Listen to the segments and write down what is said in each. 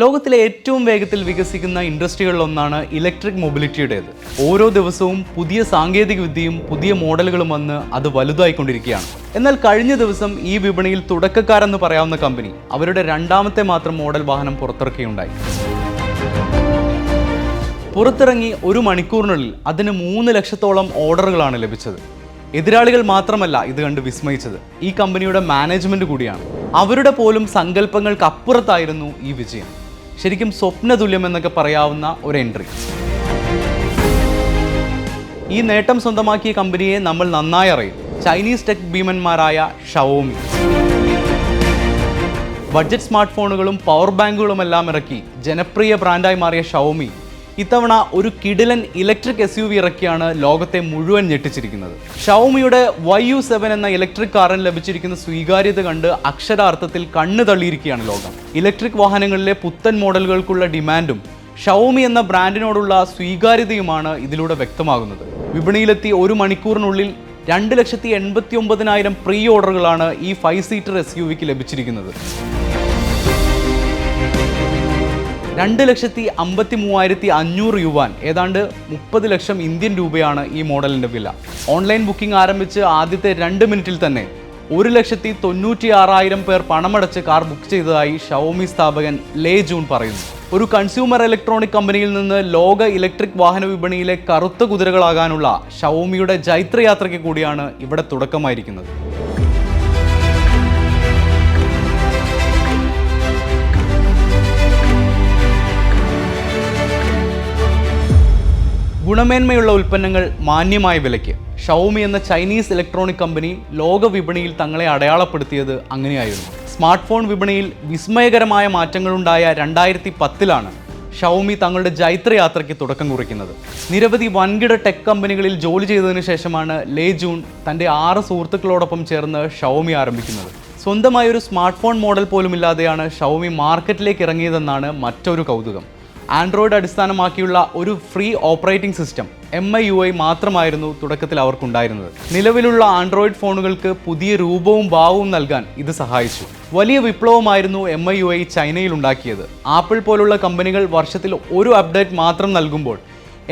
ലോകത്തിലെ ഏറ്റവും വേഗത്തിൽ വികസിക്കുന്ന ഇൻഡസ്ട്രികളിലൊന്നാണ് ഇലക്ട്രിക് മൊബിലിറ്റിയുടേത്. ഓരോ ദിവസവും പുതിയ സാങ്കേതികവിദ്യയും പുതിയ മോഡലുകളും വന്ന് അത് വലുതായിക്കൊണ്ടിരിക്കുകയാണ്. എന്നാൽ കഴിഞ്ഞ ദിവസം ഈ വിപണിയിൽ തുടക്കക്കാരെന്ന് പറയാവുന്ന കമ്പനി അവരുടെ രണ്ടാമത്തെ മാത്രം മോഡൽ വാഹനം പുറത്തിറക്കുകയുണ്ടായി. പുറത്തിറങ്ങി ഒരു മണിക്കൂറിനുള്ളിൽ അതിന് 3 ലക്ഷത്തോളം ഓർഡറുകളാണ് ലഭിച്ചത്. എതിരാളികൾ മാത്രമല്ല ഇത് കണ്ട് വിസ്മയിച്ചത്, ഈ കമ്പനിയുടെ മാനേജ്മെന്റ് കൂടിയാണ്. അവരുടെ പോലും സങ്കല്പങ്ങൾക്ക് അപ്പുറത്തായിരുന്നു ഈ വിജയം. ശരിക്കും സ്വപ്നതുല്യം എന്നൊക്കെ പറയാവുന്ന ഒരു എൻട്രി. ഈ നേട്ടം സ്വന്തമാക്കിയ കമ്പനിയെ നമ്മൾ നന്നായി അറിയും. ചൈനീസ് ടെക് ഭീമന്മാരായ ഷവോമി. ബഡ്ജറ്റ് സ്മാർട്ട് ഫോണുകളും പവർ ബാങ്കുകളുമെല്ലാം ഇറക്കി ജനപ്രിയ ബ്രാൻഡായി മാറിയ ഷവോമി ഇത്തവണ ഒരു കിടിലൻ ഇലക്ട്രിക് SUV ഇറക്കിയാണ് ലോകത്തെ മുഴുവൻ ഞെട്ടിച്ചിരിക്കുന്നത്. ഷവോമിയുടെ YU7 എന്ന ഇലക്ട്രിക് കാറിന് ലഭിച്ചിരിക്കുന്ന സ്വീകാര്യത കണ്ട് അക്ഷരാർത്ഥത്തിൽ കണ്ണു തള്ളിയിരിക്കുകയാണ് ലോകം. ഇലക്ട്രിക് വാഹനങ്ങളിലെ പുത്തൻ മോഡലുകൾക്കുള്ള ഡിമാൻഡും ഷവോമി എന്ന ബ്രാൻഡിനോടുള്ള സ്വീകാര്യതയുമാണ് ഇതിലൂടെ വ്യക്തമാകുന്നത്. വിപണിയിലെത്തി ഒരു മണിക്കൂറിനുള്ളിൽ 2,89,000 പ്രീ ഓർഡറുകളാണ് ഈ 5 സീറ്റർ SUVക്ക് ലഭിച്ചിരിക്കുന്നത്. 2,53,500 യുവാൻ, ഏതാണ്ട് 30 ലക്ഷം ഇന്ത്യൻ രൂപയാണ് ഈ മോഡലിൻ്റെ വില. ഓൺലൈൻ ബുക്കിംഗ് ആരംഭിച്ച് ആദ്യത്തെ 2 മിനിറ്റിൽ തന്നെ 1,96,000 പേർ പണമടച്ച് കാർ ബുക്ക് ചെയ്തതായി ഷവോമി സ്ഥാപകൻ ലേ ജൂൺ പറയുന്നു. ഒരു കൺസ്യൂമർ ഇലക്ട്രോണിക് കമ്പനിയിൽ നിന്ന് ലോക ഇലക്ട്രിക് വാഹന വിപണിയിലെ കറുത്ത കുതിരകളാകാനുള്ള ഷവോമിയുടെ ജൈത്രയാത്രയ്ക്ക് കൂടിയാണ് ഇവിടെ തുടക്കമായിരിക്കുന്നത്. ഗുണമേന്മയുള്ള ഉൽപ്പന്നങ്ങൾ മാന്യമായ വിലയ്ക്ക് ഷവോമി എന്ന ചൈനീസ് ഇലക്ട്രോണിക് കമ്പനി ലോക വിപണിയിൽ തങ്ങളെ അടയാളപ്പെടുത്തിയത് അങ്ങനെയായിരുന്നു. സ്മാർട്ട് ഫോൺ വിപണിയിൽ വിസ്മയകരമായ മാറ്റങ്ങളുണ്ടായ 2010-ലാണ് ഷവോമി തങ്ങളുടെ ജൈത്രയാത്രയ്ക്ക് തുടക്കം കുറിക്കുന്നത്. നിരവധി വൻകിട ടെക് കമ്പനികളിൽ ജോലി ചെയ്തതിനു ശേഷമാണ് ലേ ജൂൺ തൻ്റെ 6 സുഹൃത്തുക്കളോടൊപ്പം ചേർന്ന് ഷവോമി ആരംഭിക്കുന്നത്. സ്വന്തമായ ഒരു സ്മാർട്ട് ഫോൺ മോഡൽ പോലുമില്ലാതെയാണ് ഷവോമി മാർക്കറ്റിലേക്ക് ഇറങ്ങിയതെന്നാണ് മറ്റൊരു കൗതുകം. ആൻഡ്രോയിഡ് അടിസ്ഥാനമാക്കിയുള്ള ഒരു ഫ്രീ ഓപ്പറേറ്റിംഗ് സിസ്റ്റം MIUI മാത്രമായിരുന്നു തുടക്കത്തിൽ അവർക്കുണ്ടായിരുന്നത്. നിലവിലുള്ള ആൻഡ്രോയിഡ് ഫോണുകൾക്ക് പുതിയ രൂപവും ഭാവവും നൽകാൻ ഇത് സഹായിച്ചു. വലിയ വിപ്ലവമായിരുന്നു MIUI ചൈനയിൽ ഉണ്ടാക്കിയത്. ആപ്പിൾ പോലുള്ള കമ്പനികൾ വർഷത്തിൽ ഒരു അപ്ഡേറ്റ് മാത്രം നൽകുമ്പോൾ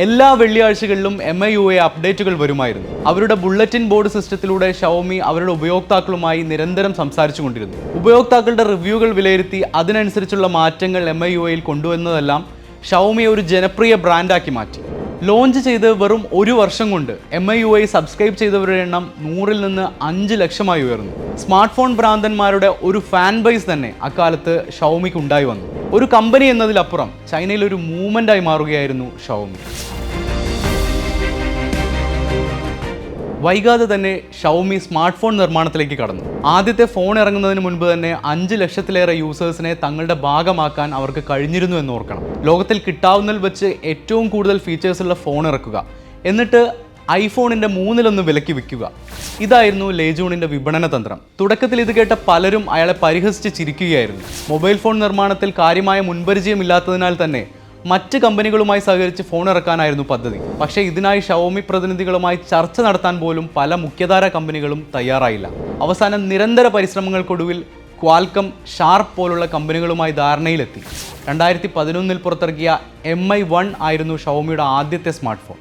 എല്ലാ വെള്ളിയാഴ്ചകളിലും MIUI അപ്ഡേറ്റുകൾ വരുമായിരുന്നു. അവരുടെ ബുള്ളറ്റിൻ ബോർഡ് സിസ്റ്റത്തിലൂടെ ഷവോമി അവരുടെ ഉപയോക്താക്കളുമായി നിരന്തരം സംസാരിച്ചു കൊണ്ടിരുന്നു. ഉപയോക്താക്കളുടെ റിവ്യൂകൾ വിലയിരുത്തി അതിനനുസരിച്ചുള്ള മാറ്റങ്ങൾ MIUIയിൽ കൊണ്ടുവന്നതെല്ലാം ഷവോമിയെ ഒരു ജനപ്രിയ ബ്രാൻഡാക്കി മാറ്റി. ലോഞ്ച് ചെയ്ത് വെറും 1 വർഷം കൊണ്ട് MIUI സബ്സ്ക്രൈബ് ചെയ്തവരുടെ എണ്ണം 100-ൽ നിന്ന് 5 ലക്ഷമായി ഉയർന്നു. സ്മാർട്ട് ഫോൺ ഭ്രാന്തന്മാരുടെ ഒരു ഫാൻ ബേസ് തന്നെ അക്കാലത്ത് ഷവോമിക്ക് ഉണ്ടായി വന്നു. ഒരു കമ്പനി എന്നതിലപ്പുറം ചൈനയിൽ ഒരു മൂവ്മെൻ്റായി മാറുകയായിരുന്നു ഷവോമി. വൈകാതെ തന്നെ ഷവോമി സ്മാർട്ട് ഫോൺ നിർമ്മാണത്തിലേക്ക് കടന്നു. ആദ്യത്തെ ഫോൺ ഇറങ്ങുന്നതിന് മുൻപ് തന്നെ 5 ലക്ഷത്തിലേറെ യൂസേഴ്സിനെ തങ്ങളുടെ ഭാഗമാക്കാൻ അവർക്ക് കഴിഞ്ഞിരുന്നു എന്ന് ഓർക്കണം. ലോകത്തിൽ കിട്ടാവുന്നതിൽ വെച്ച് ഏറ്റവും കൂടുതൽ ഫീച്ചേഴ്സുള്ള ഫോൺ ഇറക്കുക, എന്നിട്ട് ഐഫോണിൻ്റെ 3-1 വിലയ്ക്ക് വിൽക്കുക. ഇതായിരുന്നു ലേ ജൂണിൻ്റെ വിപണന തന്ത്രം. തുടക്കത്തിൽ ഇത് കേട്ട പലരും അയാളെ പരിഹസിച്ച് ചിരിക്കുകയായിരുന്നു. മൊബൈൽ ഫോൺ നിർമ്മാണത്തിൽ കാര്യമായ മുൻപരിചയമില്ലാത്തതിനാൽ തന്നെ മറ്റ് കമ്പനികളുമായി സഹകരിച്ച് ഫോൺ ഇറക്കാനായിരുന്നു പദ്ധതി. പക്ഷേ ഇതിനായി ഷവോമി പ്രതിനിധികളുമായി ചർച്ച നടത്താൻ പോലും പല മുഖ്യധാര കമ്പനികളും തയ്യാറായില്ല. അവസാനം നിരന്തര പരിശ്രമങ്ങൾക്കൊടുവിൽ ക്വാൽക്കം, ഷാർപ്പ് പോലുള്ള കമ്പനികളുമായി ധാരണയിലെത്തി. 2011-ൽ പുറത്തിറക്കിയ MI1 ആയിരുന്നു ഷവോമിയുടെ ആദ്യത്തെ സ്മാർട്ട് ഫോൺ.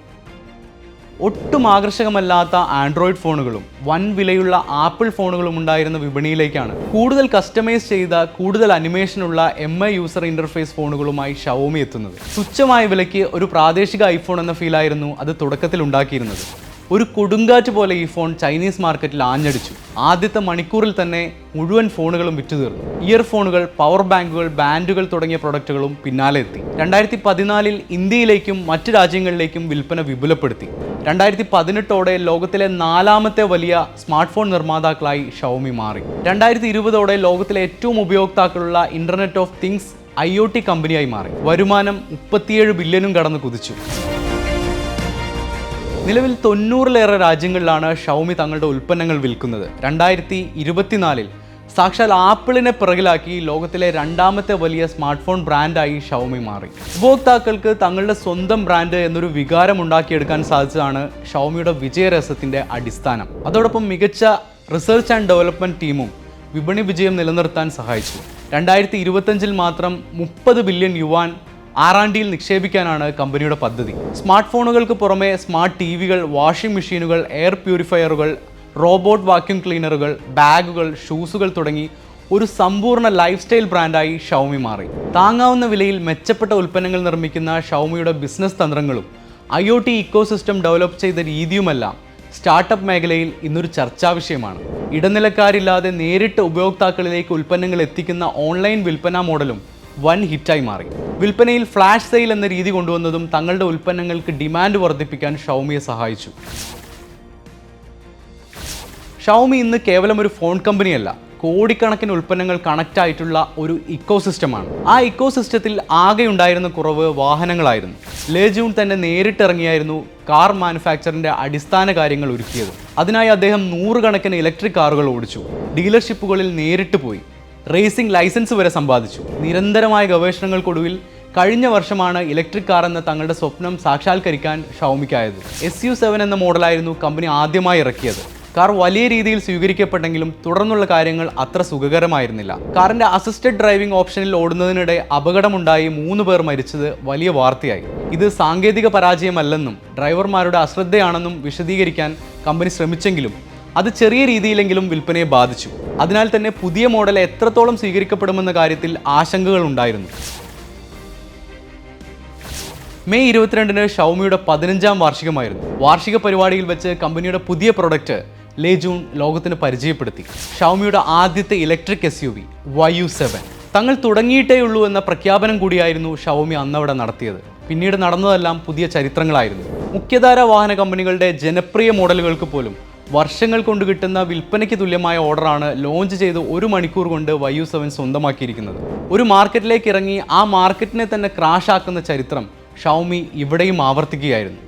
ഒട്ടും ആകർഷകമല്ലാത്ത ആൻഡ്രോയിഡ് ഫോണുകളും വൻ വിലയുള്ള ആപ്പിൾ ഫോണുകളും ഉണ്ടായിരുന്ന വിപണിയിലേക്കാണ് കൂടുതൽ കസ്റ്റമൈസ് ചെയ്ത, കൂടുതൽ അനിമേഷനുള്ള MI യൂസർ ഇൻ്റർഫേസ് ഫോണുകളുമായി ഷവോമി എത്തുന്നത്. തുച്ഛമായ വിലയ്ക്ക് ഒരു പ്രാദേശിക ഐഫോൺ എന്ന ഫീലായിരുന്നു അത് തുടക്കത്തിൽ ഉണ്ടാക്കിയിരുന്നത്. ഒരു കൊടുങ്കാറ്റ് പോലെ ഈ ഫോൺ ചൈനീസ് മാർക്കറ്റിൽ ആഞ്ഞടിച്ചു. ആദ്യത്തെ മണിക്കൂറിൽ തന്നെ മുഴുവൻ ഫോണുകളും വിറ്റുതീർന്നു. ഇയർഫോണുകൾ, പവർ ബാങ്കുകൾ, ബാൻഡുകൾ തുടങ്ങിയ പ്രൊഡക്റ്റുകളും പിന്നാലെ എത്തി. 2014-ൽ ഇന്ത്യയിലേക്കും മറ്റ് രാജ്യങ്ങളിലേക്കും വിൽപ്പന വിപുലപ്പെടുത്തി. 2018-ഓടെ ലോകത്തിലെ 4ാമത്തെ വലിയ സ്മാർട്ട് ഫോൺ നിർമ്മാതാക്കളായി ഷവോമി മാറി. 2020-ഓടെ ലോകത്തിലെ ഏറ്റവും ഉപയോക്താക്കളുള്ള ഇന്റർനെറ്റ് ഓഫ് തിങ്സ് IoT കമ്പനിയായി മാറി. വരുമാനം 37 ബില്യണും കടന്ന് കുതിച്ചു. നിലവിൽ 90-ലേറെ രാജ്യങ്ങളിലാണ് ഷവോമി തങ്ങളുടെ ഉൽപ്പന്നങ്ങൾ വിൽക്കുന്നത്. 2024-ൽ സാക്ഷാൽ ആപ്പിളിനെ പിറകിലാക്കി ലോകത്തിലെ 2ാമത്തെ വലിയ സ്മാർട്ട് ഫോൺ ബ്രാൻഡായി ഷവോമി മാറി. ഉപഭോക്താക്കൾക്ക് തങ്ങളുടെ സ്വന്തം ബ്രാൻഡ് എന്നൊരു വികാരം ഉണ്ടാക്കിയെടുക്കാൻ സാധിച്ചതാണ് ഷവോമിയുടെ വിജയരഹസ്യത്തിൻ്റെ അടിസ്ഥാനം. അതോടൊപ്പം മികച്ച റിസർച്ച് ആൻഡ് ഡെവലപ്മെൻറ്റ് ടീമും വിപണി വിജയം നിലനിർത്താൻ സഹായിച്ചു. 2025 മാത്രം 30 ബില്യൺ യുവാൻ R&Dയിൽ നിക്ഷേപിക്കാനാണ് കമ്പനിയുടെ പദ്ധതി. സ്മാർട്ട് ഫോണുകൾക്ക് പുറമെ സ്മാർട്ട് ടിവികൾ, വാഷിംഗ് മെഷീനുകൾ, എയർ പ്യൂരിഫയറുകൾ, റോബോട്ട് വാക്യൂം ക്ലീനറുകൾ, ബാഗുകൾ, ഷൂസുകൾ തുടങ്ങി ഒരു സമ്പൂർണ്ണ ലൈഫ് സ്റ്റൈൽ ബ്രാൻഡായി ഷൗമി മാറി. താങ്ങാവുന്ന വിലയിൽ മെച്ചപ്പെട്ട ഉൽപ്പന്നങ്ങൾ നിർമ്മിക്കുന്ന ഷൗമിയുടെ ബിസിനസ് തന്ത്രങ്ങളും IoT ഇക്കോസിസ്റ്റം ഡെവലപ്പ് ചെയ്ത രീതിയുമെല്ലാം സ്റ്റാർട്ടപ്പ് മേഖലയിൽ ഇന്നൊരു ചർച്ചാ വിഷയമാണ്. ഇടനിലക്കാരില്ലാതെ നേരിട്ട് ഉപഭോക്താക്കളിലേക്ക് ഉൽപ്പന്നങ്ങൾ എത്തിക്കുന്ന ഓൺലൈൻ വിൽപ്പനാ മോഡലും വൻ ഹിറ്റായി മാറി. വിൽപ്പനയിൽ ഫ്ലാഷ് സെയിൽ എന്ന രീതി കൊണ്ടുവന്നതും തങ്ങളുടെ ഉൽപ്പന്നങ്ങൾക്ക് ഡിമാൻഡ് വർദ്ധിപ്പിക്കാൻ ഷൗമിയെ സഹായിച്ചു. ഷൗമി ഇന്ന് കേവലം ഒരു ഫോൺ കമ്പനിയല്ല, കോടിക്കണക്കിന് ഉൽപ്പന്നങ്ങൾ കണക്റ്റ് ആയിട്ടുള്ള ഒരു ഇക്കോസിസ്റ്റമാണ്. ആ ഇക്കോസിസ്റ്റത്തിൽ ആകെ ഉണ്ടായിരുന്ന കുറവ് വാഹനങ്ങളായിരുന്നു. ലേ ജൂൺ തന്നെ നേരിട്ടിറങ്ങിയായിരുന്നു കാർ മാനുഫാക്ചറിന്റെ അടിസ്ഥാന കാര്യങ്ങൾ ഒരുക്കിയത്. അതിനായി അദ്ദേഹം 100 കണക്കിന് ഇലക്ട്രിക് കാറുകൾ ഓടിച്ചു, ഡീലർഷിപ്പുകളിൽ നേരിട്ട് പോയി, റേസിംഗ് ലൈസൻസ് വരെ സമ്പാദിച്ചു. നിരന്തരമായ ഗവേഷണങ്ങൾക്കൊടുവിൽ കഴിഞ്ഞ വർഷമാണ് ഇലക്ട്രിക് കാർ എന്ന തങ്ങളുടെ സ്വപ്നം സാക്ഷാത്കരിക്കാൻ ഷൗമിക്കായത്. SU7 എന്ന മോഡലായിരുന്നു കമ്പനി ആദ്യമായി ഇറക്കിയത്. കാർ വലിയ രീതിയിൽ സ്വീകരിക്കപ്പെട്ടെങ്കിലും തുടർന്നുള്ള കാര്യങ്ങൾ അത്ര സുഖകരമായിരുന്നില്ല. കാറിന്റെ അസിസ്റ്റഡ് ഡ്രൈവിംഗ് ഓപ്ഷനിൽ ഓടുന്നതിനിടെ അപകടമുണ്ടായി 3 പേർ മരിച്ചത് വലിയ വാർത്തയായി. ഇത് സാങ്കേതിക പരാജയമല്ലെന്നും ഡ്രൈവർമാരുടെ അശ്രദ്ധയാണെന്നും വിശദീകരിക്കാൻ കമ്പനി ശ്രമിച്ചെങ്കിലും അത് ചെറിയ രീതിയിലെങ്കിലും വിൽപ്പനയെ ബാധിച്ചു. അതിനാൽ തന്നെ പുതിയ മോഡൽ എത്രത്തോളം സ്വീകരിക്കപ്പെടുമെന്ന കാര്യത്തിൽ ആശങ്കകൾ ഉണ്ടായിരുന്നു. മെയ് 22-ന് ഷൗമിയുടെ 15ാം വാർഷികമായിരുന്നു. വാർഷിക പരിപാടിയിൽ വെച്ച് കമ്പനിയുടെ പുതിയ പ്രൊഡക്റ്റ് ലേ ജൂൺ ലോകത്തിന് പരിചയപ്പെടുത്തി. ഷൗമിയുടെ ആദ്യത്തെ ഇലക്ട്രിക് SUV YU7. തങ്ങൾ തുടങ്ങിയിട്ടേയുള്ളൂ എന്ന പ്രഖ്യാപനം കൂടിയായിരുന്നു ഷൗമി അന്നവിടെ നടത്തിയത്. പിന്നീട് നടന്നതെല്ലാം പുതിയ ചരിത്രങ്ങളായിരുന്നു. മുഖ്യധാര വാഹന കമ്പനികളുടെ ജനപ്രിയ മോഡലുകൾക്ക് പോലും വർഷങ്ങൾ കൊണ്ട് കിട്ടുന്ന വിൽപ്പനയ്ക്ക് തുല്യമായ ഓർഡറാണ് ലോഞ്ച് ചെയ്ത് 1 മണിക്കൂർ കൊണ്ട് YU7 സ്വന്തമാക്കിയിരിക്കുന്നത്. ഒരു മാർക്കറ്റിലേക്ക് ഇറങ്ങി ആ മാർക്കറ്റിനെ തന്നെ ക്രാഷ് ആക്കുന്ന ചരിത്രം ഷൗമി ഇവിടെയും ആവർത്തിക്കുകയായിരുന്നു.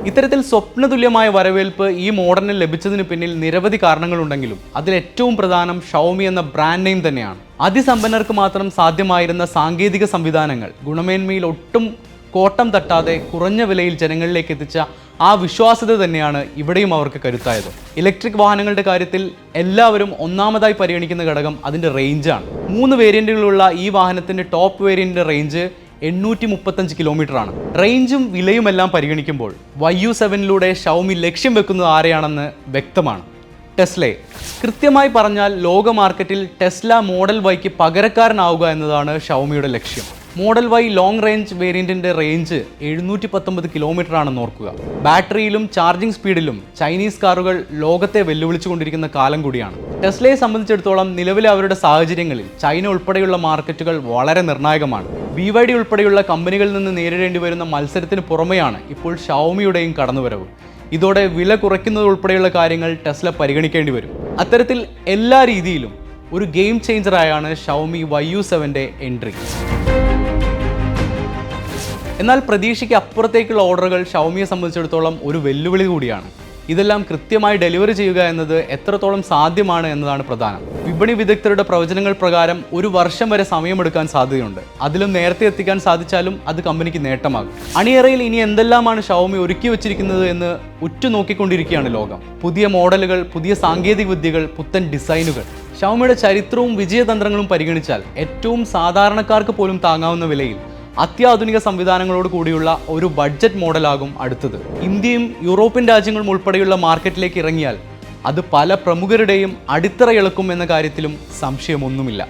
ഇത്തരത്തിൽ സ്വപ്നതുല്യമായ വരവേൽപ്പ് ഈ മോഡലിന് ലഭിച്ചതിന് പിന്നിൽ നിരവധി കാരണങ്ങളുണ്ടെങ്കിലും അതിലേറ്റവും പ്രധാനം ഷൗമി എന്ന ബ്രാൻഡ് നെയിം തന്നെയാണ്. അതിസമ്പന്നർക്ക് മാത്രം സാധ്യമായിരുന്ന സാങ്കേതിക സംവിധാനങ്ങൾ ഗുണമേന്മയിൽ ഒട്ടും കോട്ടം തട്ടാതെ കുറഞ്ഞ വിലയിൽ ജനങ്ങളിലേക്ക് എത്തിച്ച ആ വിശ്വാസ്യത തന്നെയാണ് ഇവിടെയും അവർക്ക് കരുത്തായത്. ഇലക്ട്രിക് വാഹനങ്ങളുടെ കാര്യത്തിൽ എല്ലാവരും ഒന്നാമതായി പരിഗണിക്കുന്ന ഘടകം അതിൻ്റെ റേഞ്ചാണ്. 3 വേരിയൻറ്റുകളുള്ള ഈ വാഹനത്തിൻ്റെ ടോപ്പ് വേരിയൻറ്റിൻ്റെ റേഞ്ച് 835 കിലോമീറ്ററാണ്. റേഞ്ചും വിലയുമെല്ലാം പരിഗണിക്കുമ്പോൾ YU7-ലൂടെ ഷൗമി ലക്ഷ്യം വെക്കുന്നത് ആരെയാണെന്ന് വ്യക്തമാണ്. ടെസ്ലയെ. കൃത്യമായി പറഞ്ഞാൽ ലോക മാർക്കറ്റിൽ ടെസ്ല മോഡൽ വൈക്ക് പകരക്കാരനാവുക എന്നതാണ് ഷൗമിയുടെ ലക്ഷ്യം. മോഡൽ Y ലോങ് റേഞ്ച് വേരിയൻറ്റിൻ്റെ റേഞ്ച് 719 കിലോമീറ്ററാണെന്ന് ഓർക്കുക. ബാറ്ററിയിലും ചാർജിംഗ് സ്പീഡിലും ചൈനീസ് കാറുകൾ ലോകത്തെ വെല്ലുവിളിച്ചുകൊണ്ടിരിക്കുന്ന കാലം കൂടിയാണ്. ടെസ്ലയെ സംബന്ധിച്ചിടത്തോളം നിലവിലെ അവരുടെ സാഹചര്യങ്ങളിൽ ചൈന ഉൾപ്പെടെയുള്ള മാർക്കറ്റുകൾ വളരെ നിർണായകമാണ്. BYD ഉൾപ്പെടെയുള്ള കമ്പനികളിൽ നിന്ന് നേരിടേണ്ടി വരുന്ന മത്സരത്തിന് പുറമെയാണ് ഇപ്പോൾ ഷൗമിയുടെയും കടന്നുവരവ്. ഇതോടെ വില കുറയ്ക്കുന്നത് ഉൾപ്പെടെയുള്ള കാര്യങ്ങൾ ടെസ്ല പരിഗണിക്കേണ്ടി വരും. അത്തരത്തിൽ എല്ലാ രീതിയിലും ഒരു ഗെയിം ചേഞ്ചറായാണ് ഷൗമി YU7-ന്റെ എൻട്രി. എന്നാൽ പ്രതീക്ഷയ്ക്ക് അപ്പുറത്തേക്കുള്ള ഓർഡറുകൾ ഷൗമിയെ സംബന്ധിച്ചിടത്തോളം ഒരു വെല്ലുവിളി കൂടിയാണ്. ഇതെല്ലാം കൃത്യമായി ഡെലിവറി ചെയ്യുക എന്നത് എത്രത്തോളം സാധ്യമാണ് എന്നതാണ് പ്രധാനം. വിപണി വിദഗ്ധരുടെ പ്രവചനങ്ങൾ പ്രകാരം 1 വർഷം വരെ സമയമെടുക്കാൻ സാധ്യതയുണ്ട്. അതിലും നേരത്തെ എത്തിക്കാൻ സാധിച്ചാലും അത് കമ്പനിക്ക് നേട്ടമാകും. അണിയറയിൽ ഇനി എന്തെല്ലാമാണ് ഷൗമി ഒരുക്കി വച്ചിരിക്കുന്നത് എന്ന് ഉറ്റുനോക്കിക്കൊണ്ടിരിക്കുകയാണ് ലോകം. പുതിയ മോഡലുകൾ, പുതിയ സാങ്കേതിക വിദ്യകൾ, പുത്തൻ ഡിസൈനുകൾ. ഷൗമിയുടെ ചരിത്രവും വിജയതന്ത്രങ്ങളും പരിഗണിച്ചാൽ ഏറ്റവും സാധാരണക്കാർക്ക് പോലും താങ്ങാവുന്ന വിലയിൽ അത്യാധുനിക സംവിധാനങ്ങളോട് കൂടിയുള്ള ഒരു ബഡ്ജറ്റ് മോഡലാകും അടുത്തത്. ഇന്ത്യയും യൂറോപ്യൻ രാജ്യങ്ങളും ഉൾപ്പെടെയുള്ള മാർക്കറ്റിലേക്ക് ഇറങ്ങിയാൽ അത് പല പ്രമുഖരുടെയും അടിത്തറ ഇളക്കും എന്ന കാര്യത്തിലും സംശയമൊന്നുമില്ല.